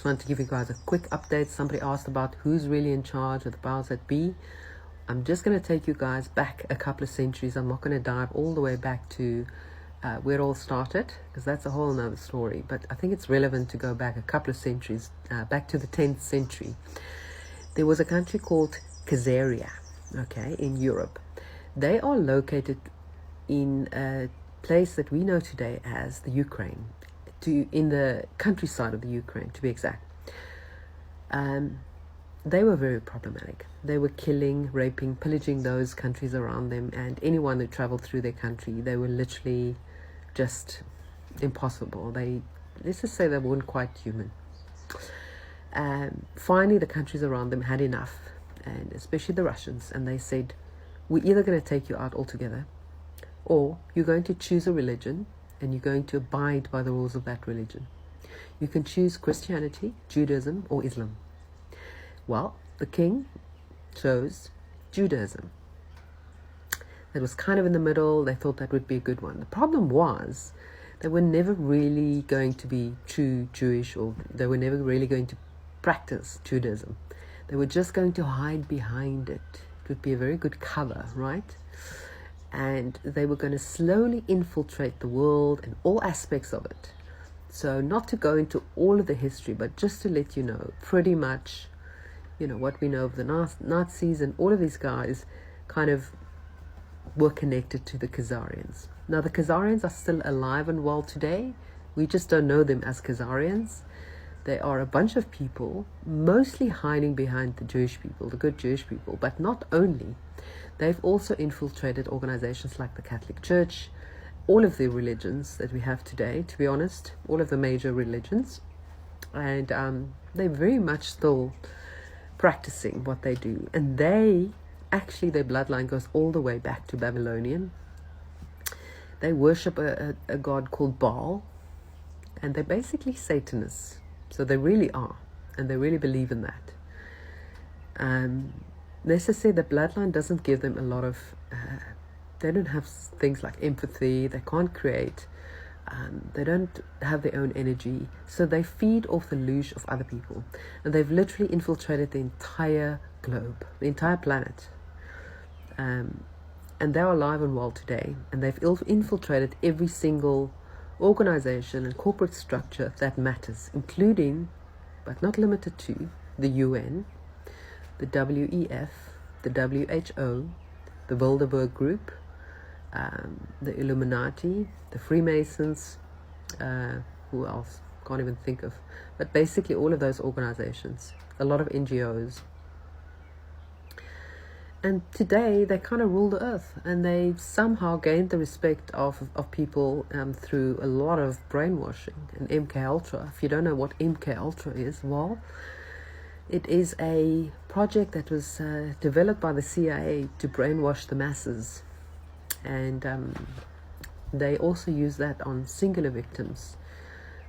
just want to give you guys a quick update. Somebody asked about who's really in charge of the powers that be. I'm just going to take you guys back a couple of centuries. I'm not going to dive all the way back to where it all started, because that's a whole nother story. But I think it's relevant to go back a couple of centuries, back to the 10th century. There was a country called Khazarian, okay, in Europe. They are located in a place that we know today as the Ukraine, in the countryside of the Ukraine, to be exact. They were very problematic. They were killing, raping, pillaging those countries around them, and anyone who traveled through their country, they were literally just impossible. Let's just say they weren't quite human. Finally, the countries around them had enough, and especially the Russians, and they said, we're either going to take you out altogether, or you're going to choose a religion, and you're going to abide by the rules of that religion. You can choose Christianity, Judaism, or Islam. Well, the king chose Judaism. That was kind of in the middle. They thought that would be a good one. The problem was they were never really going to be true Jewish, or they were never really going to practice Judaism. They were just going to hide behind it. It would be a very good cover, right? And they were going to slowly infiltrate the world and all aspects of it. So not to go into all of the history, but just to let you know, pretty much, what we know of the Nazis and all of these guys kind of were connected to the Khazarians. Now, the Khazarians are still alive and well today. We just don't know them as Khazarians. They are a bunch of people, mostly hiding behind the Jewish people, the good Jewish people, but not only. They've also infiltrated organizations like the Catholic Church, all of the religions that we have today, to be honest, all of the major religions. And they're very much still practicing what they do. And their bloodline goes all the way back to Babylonian. They worship a god called Baal, and they're basically Satanists. So they really are, and they really believe in that. Let's just say the bloodline doesn't give them a lot of, they don't have things like empathy, they can't create, they don't have their own energy, so they feed off the loosh of other people. And they've literally infiltrated the entire globe, the entire planet. And they're alive and well today, and they've infiltrated every single organization and corporate structure that matters, including, but not limited to, the UN, the WEF, the WHO, the Bilderberg Group, the Illuminati, the Freemasons, who else? Can't even think of. But basically all of those organizations, a lot of NGOs. And today they kind of rule the earth, and they somehow gained the respect of people through a lot of brainwashing and MK Ultra. If you don't know what MK Ultra is, well, it is a project that was developed by the CIA to brainwash the masses, and they also use that on singular victims.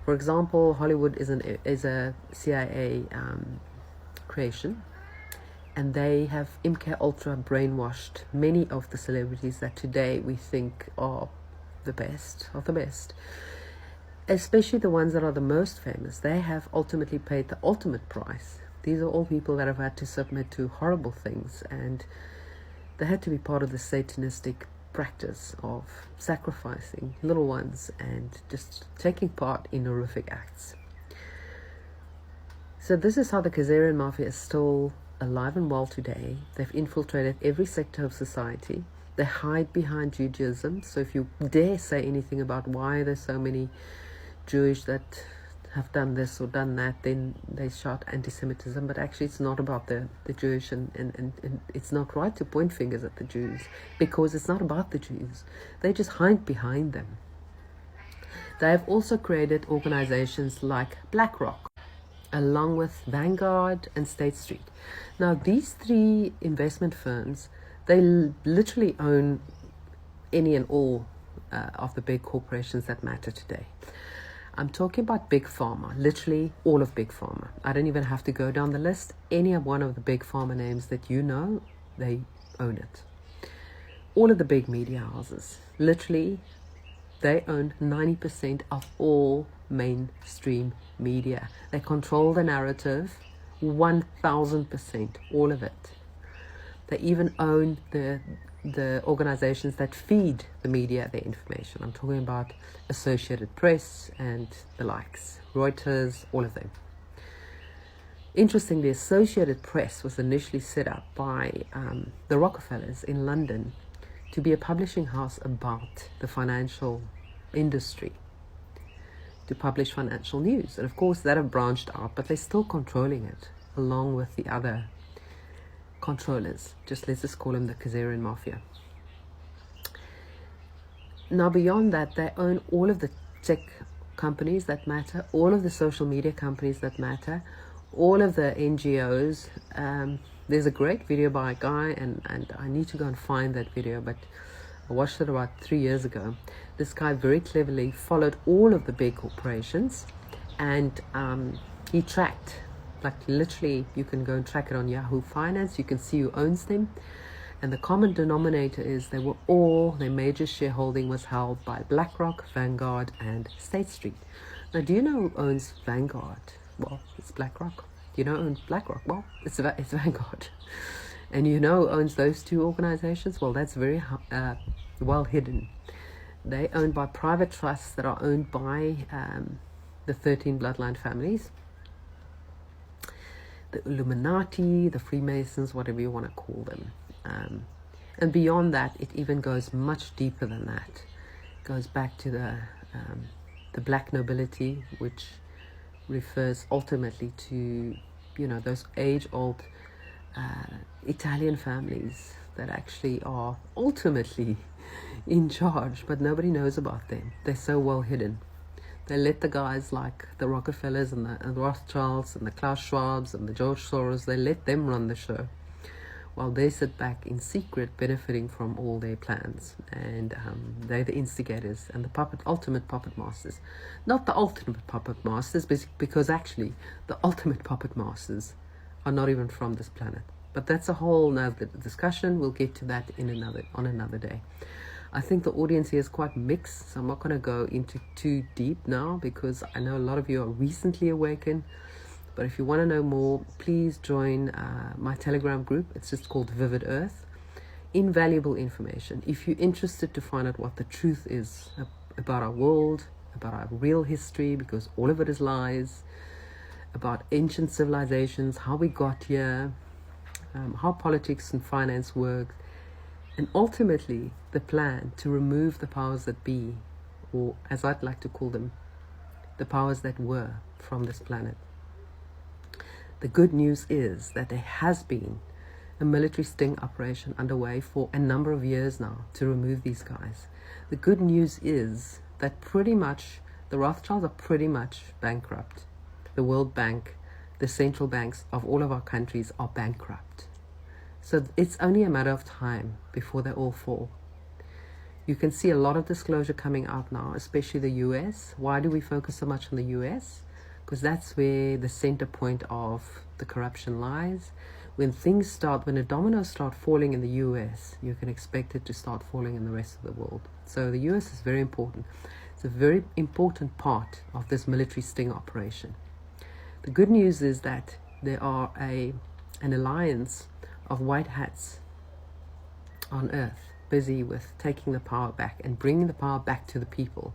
For example, Hollywood is a CIA creation, and they have MK Ultra brainwashed many of the celebrities that today we think are the best of the best, especially the ones that are the most famous. They have ultimately paid the ultimate price. These are all people that have had to submit to horrible things, and they had to be part of the Satanistic practice of sacrificing little ones and just taking part in horrific acts. So this is how the Khazarian Mafia is still alive and well today. They've infiltrated every sector of society. They hide behind Judaism. So if you dare say anything about why there's so many Jewish that have done this or done that, then they shout anti-Semitism. But actually it's not about the Jewish, and it's not right to point fingers at the Jews, because it's not about the Jews. They just hide behind them. They have also created organizations like BlackRock, along with Vanguard and State Street. Now, these three investment firms, they literally own any and all of the big corporations that matter today. I'm talking about Big Pharma, literally all of Big Pharma. I don't even have to go down the list. Any one of the Big Pharma names that you know, they own it. All of the big media houses, literally, they own 90% of all mainstream media. They control the narrative 1000%, all of it. They even own the organizations that feed the media their information. I'm talking about Associated Press and the likes, Reuters, all of them. Interestingly, Associated Press was initially set up by the Rockefellers in London to be a publishing house about the financial industry, to publish financial news. And of course, that have branched out, but they're still controlling it, along with the other controllers. Let's just call them the Khazarian Mafia. Now, beyond that, they own all of the tech companies that matter, all of the social media companies that matter, all of the NGOs. There's a great video by a guy, and I need to go and find that video, but I watched it about 3 years ago. This guy very cleverly followed all of the big corporations, and he tracked, like literally you can go and track it on Yahoo Finance. You can see who owns them, and the common denominator is their major shareholding was held by BlackRock, Vanguard, and State Street. Now, do you know who owns Vanguard? Well, it's BlackRock. Do you know who owns BlackRock? Well, it's Vanguard. And you know who owns those two organizations? Well, that's very well hidden. They're owned by private trusts that are owned by the 13 bloodline families, the Illuminati, the Freemasons, whatever you want to call them. And beyond that, it even goes much deeper than that. It goes back to the black nobility, which refers ultimately to, those age-old Italian families that actually are ultimately in charge, but nobody knows about them. They're so well hidden. They let the guys like the Rockefellers and the Rothschilds and the Klaus Schwabs and the George Soros, they let them run the show, while they sit back in secret benefiting from all their plans. And they're the instigators and the ultimate puppet masters. Not the ultimate puppet masters, because actually the ultimate puppet masters are not even from this planet. But that's a whole nother discussion. We'll get to that on another day. I think the audience here is quite mixed, so I'm not going to go into too deep now, because I know a lot of you are recently awakened. But if you want to know more, please join my Telegram group. It's just called Vivid Earth. Invaluable information. If you're interested to find out what the truth is about our world, about our real history, because all of it is lies, about ancient civilizations, how we got here, how politics and finance work, and ultimately the plan to remove the powers that be, or as I'd like to call them, the powers that were from this planet. The good news is that there has been a military sting operation underway for a number of years now to remove these guys. The good news is that pretty much the Rothschilds are pretty much bankrupt. The World Bank, the central banks of all of our countries are bankrupt. So it's only a matter of time before they all fall. You can see a lot of disclosure coming out now, especially the US. Why do we focus so much on the US? Because that's where the center point of the corruption lies. When the dominoes start falling in the US, you can expect it to start falling in the rest of the world. So the US is very important. It's a very important part of this military sting operation. The good news is that there are an alliance of white hats on earth busy with taking the power back and bringing the power back to the people.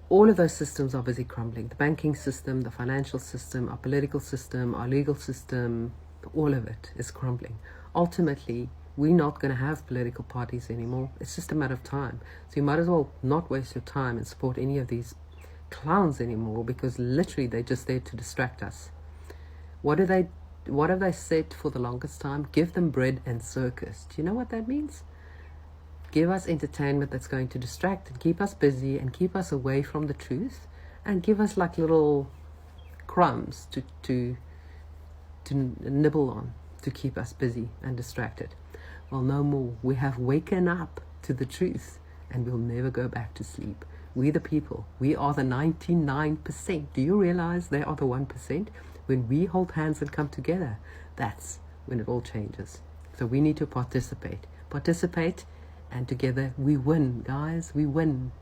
All of those systems are busy crumbling. The banking system, the financial system, our political system, our legal system, all of it is crumbling. Ultimately, we're not going to have political parties anymore. It's just a matter of time. So you might as well not waste your time and support any of these clowns anymore, because literally they're just there to distract us. What have they said for the longest time? Give them bread and circus. Do you know what that means? Give us entertainment that's going to distract and keep us busy and keep us away from the truth, and give us like little crumbs to nibble on to keep us busy and distracted. Well, no more. We have waken up to the truth, and we'll never go back to sleep. We the people, we are the 99%. Do you realize they are the 1%? When we hold hands and come together, that's when it all changes. So we need to participate, and together we win, guys. We win.